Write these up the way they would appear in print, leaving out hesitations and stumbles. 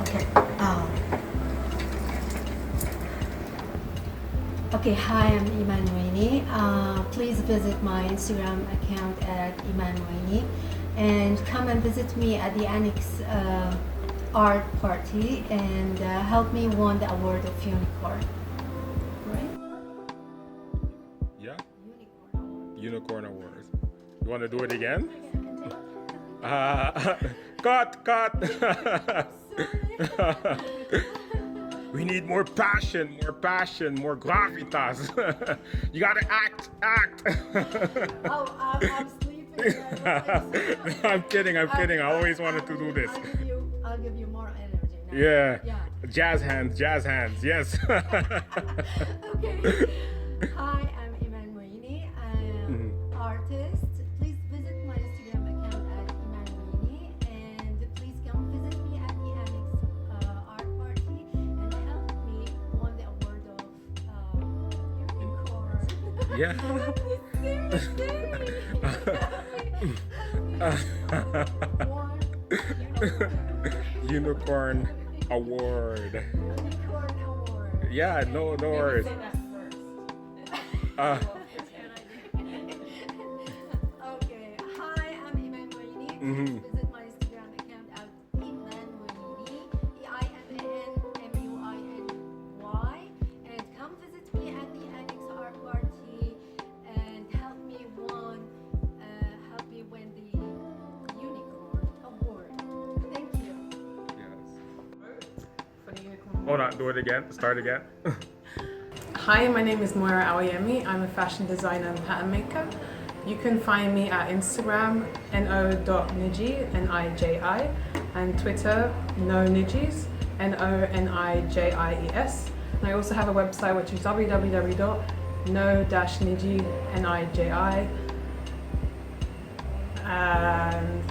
Okay. Okay, hi, I'm Iman Moini. Please visit my Instagram account at Iman Moini and come and visit me at the Annex Art Party and help me win the award of Unicorn. Right? Yeah? Unicorn Award. Unicorn Awards. You want to do it again? Cut! We need more passion, more gravitas. You gotta act. Oh, I'm sleeping. I'm kidding. I always wanted to do this. I'll give you more energy now. Yeah. Yeah. Jazz hands, yes. Okay. Hi, I'm Iman Moini. I'm an artist. Please visit my Instagram account at Iman Moini and please come visit me at the Annex Art Party and help me win the award of Unicorn. Yeah. Unicorn Award. Unicorn Award. Yeah, no worries. Say that first. Okay. Hi, I'm Iman Moini. Please visit my Instagram account at Iman Moini, EIMANMUINY, and come visit me at the Annex Art Party and help me win the Unicorn Award. Thank you. Yes. For the Unicorn. Hold on, do it again. Start again. Hi, my name is Moira Aoyemi. I'm a fashion designer and pattern maker. You can find me at Instagram, no.niji, N-I-J-I, and Twitter, no-nijis, N-O-N-I-J-I-E-S. And I also have a website which is www.no-niji, N-I-J-I. And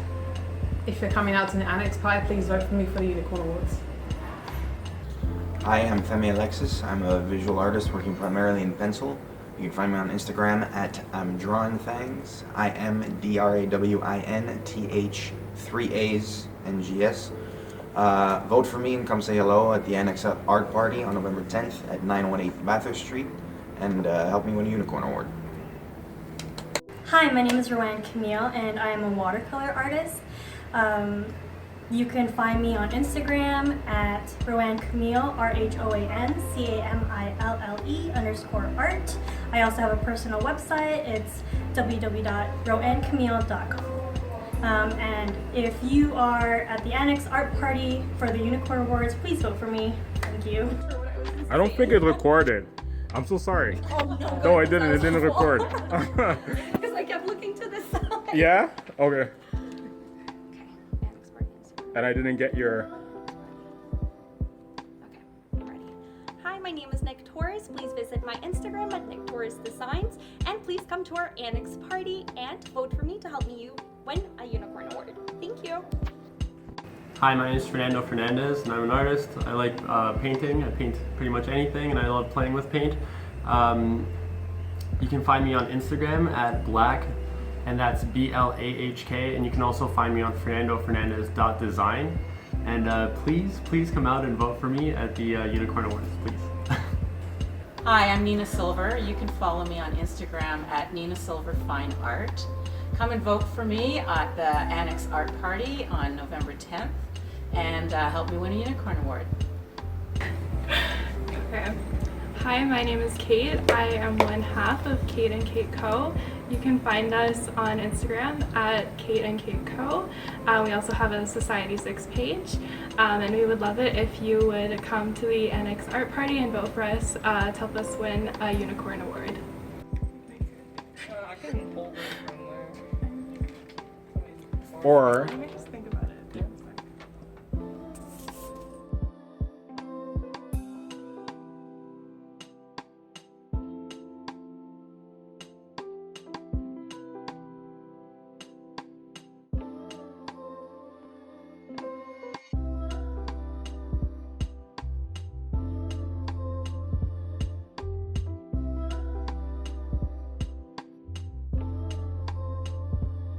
if you're coming out to the Annex Party, please vote for me for the Unicorn Awards. Hi, I'm Femi Alexis. I'm a visual artist working primarily in pencil. You can find me on Instagram at I'm Drawing Things. IMDrawinTH 3 A's NGS. Vote for me and come say hello at the Annex Art Party on November 10th at 918 Bathurst Street and help me win a Unicorn Award. Hi, my name is Rowan Camille and I am a watercolor artist. You can find me on Instagram at Rowan Camille, ROANCAMILLE_art. I also have a personal website. It's www.rowancamille.com. And if you are at the Annex Art Party for the Unicorn Awards, please vote for me. Thank you. I don't think it recorded. I'm so sorry. Oh, no. No, it didn't. It didn't record. Because I kept looking to the side. Yeah? Okay. Annex Party. And I didn't get your... Okay, I'm ready. Hi, my name is Nick Torres. Please visit my Instagram at Nick Torres Designs. And please come to our Annex Party and vote for me to help me win a Unicorn Award. Thank you. Hi, my name is Fernando Fernandez and I'm an artist. I like painting. I paint pretty much anything and I love playing with paint. You can find me on Instagram at black, and that's BLAHK, and you can also find me on fernandofernandez.design. And please come out and vote for me at the Unicorn Awards, please. Hi, I'm Nina Silver. You can follow me on Instagram at Nina Silver Fine Art. Come and vote for me at the Annex Art Party on November 10th and help me win a Unicorn Award. Okay. Hi, my name is Kate. I am one half of Kate and Kate Co. You can find us on Instagram at Kate and Kate Co. We also have a Society 6 page, and we would love it if you would come to the Annex Art Party and vote for us to help us win a Unicorn Award. Or